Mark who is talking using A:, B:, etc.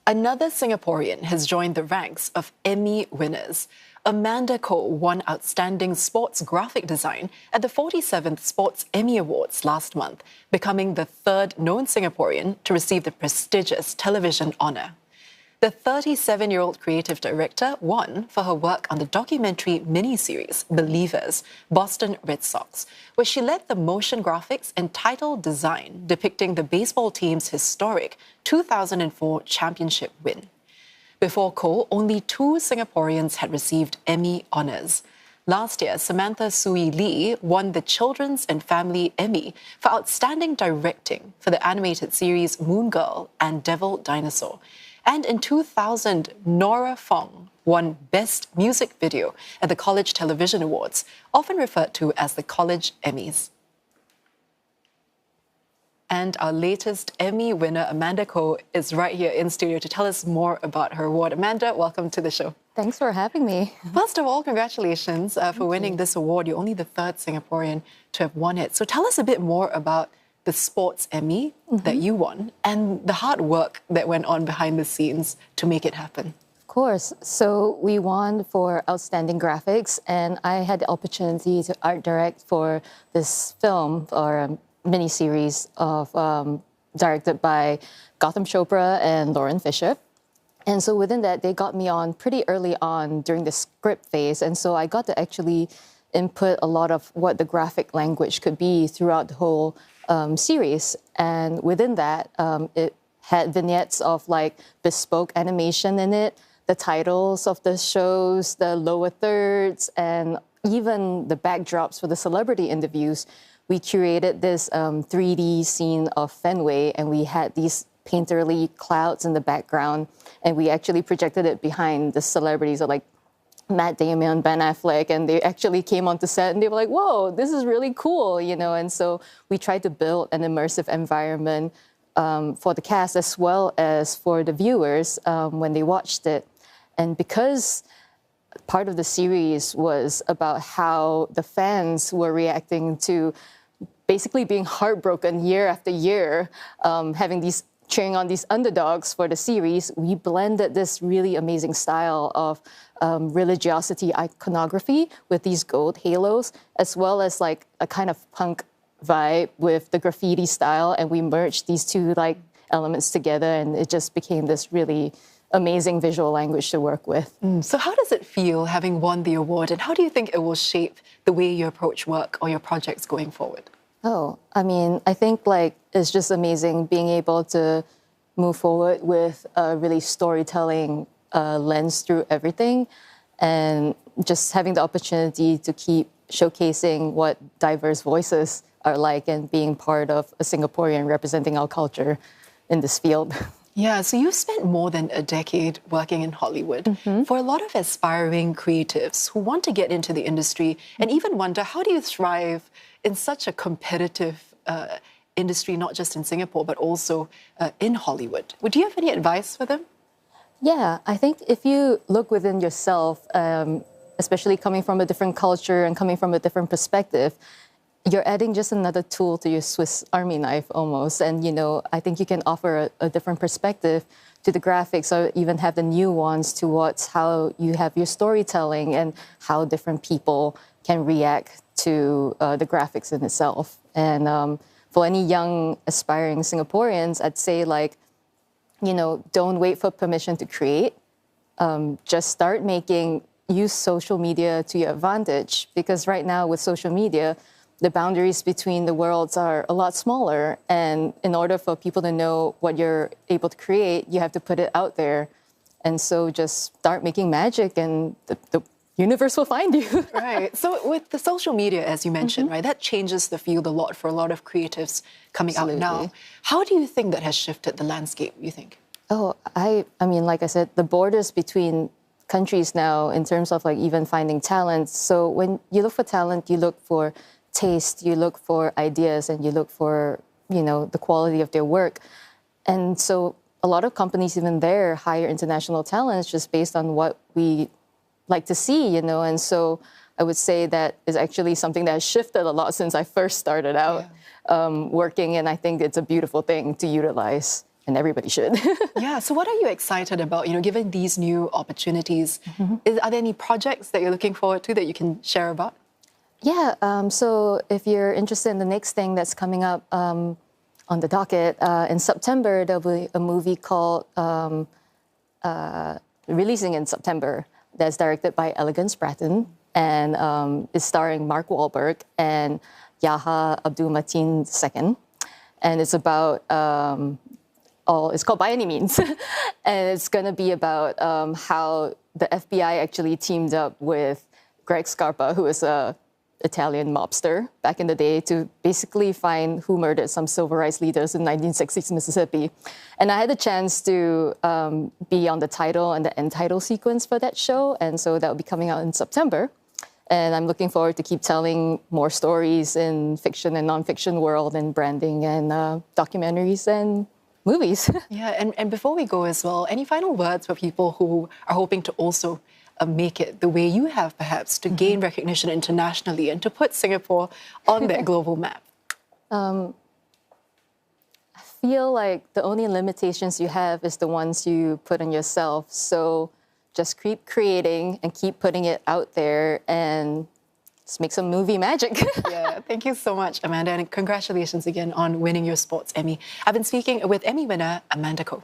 A: Another Singaporean has joined the ranks of Emmy winners. Amanda Koh won Outstanding Sports Graphic Design at the 47th Sports Emmy Awards last month, becoming the third known Singaporean to receive the prestigious television honour. The 37-year-old creative director won for her work on the documentary miniseries Believers, Boston Red Sox, where she led the motion graphics and title design depicting the baseball team's historic 2004 championship win. Before Koh, only 2 Singaporeans had received Emmy honours. Last year, Samantha Sui Lee won the Children's and Family Emmy for Outstanding Directing for the animated series Moon Girl and Devil Dinosaur. And in 2000, Nora Fong won Best Music Video at the College Television Awards, often referred to as the College Emmys. And our latest Emmy winner, Amanda Koh, is right here in studio to tell us more about her award. Amanda, welcome to the show.
B: Thanks for having me.
A: First of all, congratulations for winning this award. You're only the third Singaporean to have won it. So tell us a bit more about the Sports Emmy that you won and the hard work that went on behind the scenes to make it happen.
B: Of course. So we won for Outstanding Graphics, and I had the opportunity to art direct for this film or miniseries of directed by Gotham Chopra and Lauren Fisher. And so within that, they got me on pretty early on during the script phase. And so I got to actually input a lot of what the graphic language could be throughout the whole series. And within that, it had vignettes of like bespoke animation in it, the titles of the shows, the lower thirds, and even the backdrops for the celebrity interviews. We curated this 3D scene of Fenway, and we had these painterly clouds in the background, and we actually projected it behind the celebrities like Matt Damon, Ben Affleck, and they actually came onto set and they were like, whoa, this is really cool, you know? And so we tried to build an immersive environment for the cast as well as for the viewers when they watched it. And because part of the series was about how the fans were reacting to basically being heartbroken year after year, cheering on these underdogs for the series, we blended this really amazing style of religiosity iconography with these gold halos, as well as like a kind of punk vibe with the graffiti style. And we merged these two like elements together, and it just became this really amazing visual language to work with.
A: So how does it feel having won the award, and how do you think it will shape the way you approach work or your projects going forward?
B: Oh, I mean, I think like it's just amazing being able to move forward with a really storytelling lens through everything, and just having the opportunity to keep showcasing what diverse voices are like and being part of a Singaporean representing our culture in this field.
A: Yeah, so you've spent more than a decade working in Hollywood. For a lot of aspiring creatives who want to get into the industry and even wonder, how do you thrive in such a competitive industry, not just in Singapore, but also in Hollywood? Would you have any advice for them?
B: Yeah, I think if you look within yourself, especially coming from a different culture and coming from a different perspective, you're adding just another tool to your Swiss Army knife almost. And, you know, I think you can offer a different perspective to the graphics, or even have the nuance towards how you have your storytelling and how different people can react to the graphics in itself. And for any young aspiring Singaporeans, I'd say like, you know, don't wait for permission to create. Just start making, use social media to your advantage. Because right now with social media, the boundaries between the worlds are a lot smaller. And in order for people to know what you're able to create, you have to put it out there. And so just start making magic, and the universe will find you.
A: Right. So with the social media, as you mentioned, right, that changes the field a lot for a lot of creatives coming out now. How do you think that has shifted the landscape, you think?
B: Oh, I mean, like I said, the borders between countries now in terms of like even finding talent. So when you look for talent, you look for taste, you look for ideas, and you look for, you know, the quality of their work. And so a lot of companies even there hire international talents just based on what we like to see, you know. And so I would say that is actually something that has shifted a lot since I first started out working, and I think it's a beautiful thing to utilize. and everybody should.
A: Yeah, so what are you excited about, given these new opportunities? Are there any projects that you're looking forward to that you can share about?
B: Yeah, so if you're interested in the next thing that's coming up on the docket, in September, there'll be a movie called, releasing in September, that's directed by Elegance Bratton and is starring Mark Wahlberg and Yaha Abdul-Mateen II. And it's about, it's called By Any Means. And it's going to be about how the FBI actually teamed up with Greg Scarpa, who is a Italian mobster back in the day, to basically find who murdered some civil rights leaders in 1960s Mississippi. And I had the chance to be on the title and the end title sequence for that show. And so that will be coming out in September. And I'm looking forward to keep telling more stories in fiction and nonfiction world and branding and documentaries and movies.
A: Yeah, and before we go as well, any final words for people who are hoping to also make it the way you have, perhaps, to gain recognition internationally and to put Singapore on that global map?
B: I feel like the only limitations you have is the ones you put on yourself. So just keep creating and keep putting it out there and just make some movie magic.
A: Yeah, thank you so much, Amanda, and congratulations again on winning your Sports Emmy. I've been speaking with Emmy winner Amanda Koh.